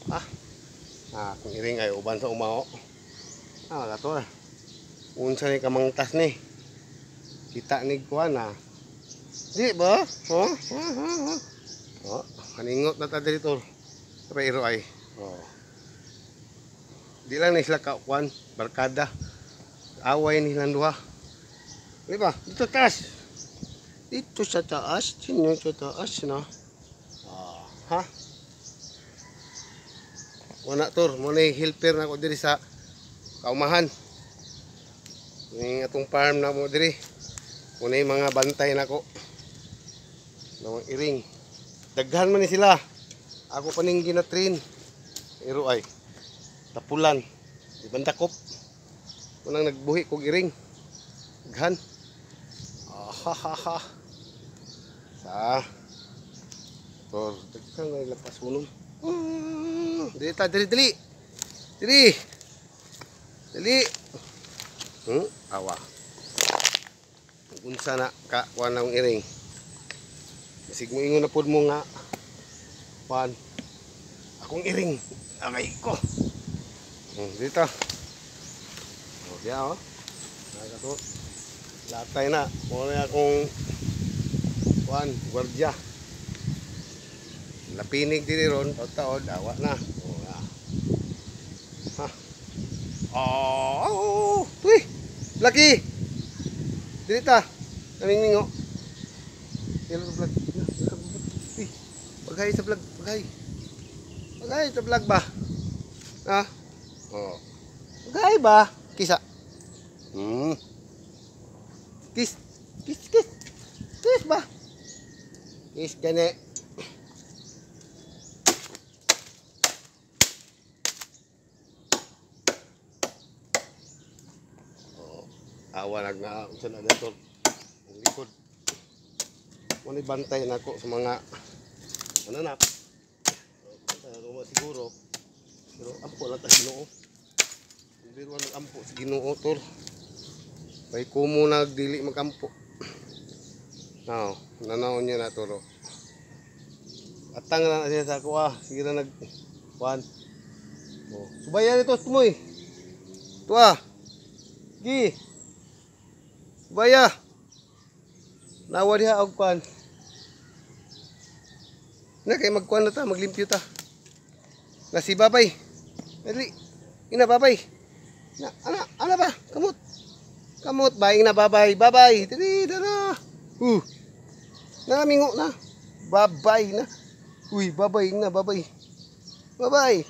Ah, kung iring ay uban sa umao. Kator. Unsa ni kamangtas ni? Kita ni kuan na. Di ba? Kaningot na ta dito. Pero iro ay. Di lang ni sila kuan, barkada. Away nilang duha. Di ba? Dito taas. Dito sa taas. Sino sa taas na? Ha? Wala tor, muna yung helper na ako diri sa kaumahan. Yung atong farm na mo diri. Muna yung mga bantay na ko. Mga iring. Daghan man ni sila. Ako pa ning ginatrain. Iro ay. Tapulan. Di bandakop. Munang nagbuhi kog iring. Daghan. Sa. Tor, daghan nga lapas unong. Dili ta, dili. Dili. Awa. Unsa na ka kuan ng iring. Bisig mo ingon na pud mo nga kuan. Akong iring. Agay ko. Dito. Diya Nagato. Latay na. Muna akong kuan, gwardiya. Lapinig diri ron, taod awa na. Uy! Laki! Dili ta. Naningo. Yellow vlog. Paghay sa vlog, paghay. Paghay sa vlog ba? Paghay ba? Kisa. Kiss ba? Kiss kene. Awa nga unsa na dito. Ang likod. Muna bantay na ako sa mga mananap. Siguro. Pero ampo lang ta Ginoo. Biruan ng ampo sa Ginoo tor. Bay kumo nagdili magampo. Nanaw niya na toro. Atang na siya sa ako sige na nag kuan. Subayan ito tumoy. Tuwa. Gi. Subaya. Nawa diha og kuan. Na kay magkuan na ta, maglimpyo ta. Na si babay. Dali. Ina babay. Na ana ba? Kamot ba ina babay. Babay. Dili dara. Namingo na. Babay na. Uy, babay na, babay. Babay.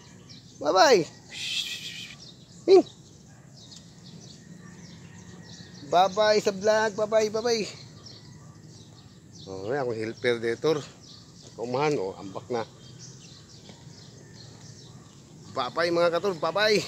Babay sa vlog, babay. Akong helper dito. Kumahan, ambak na. Babay mga kator, babay.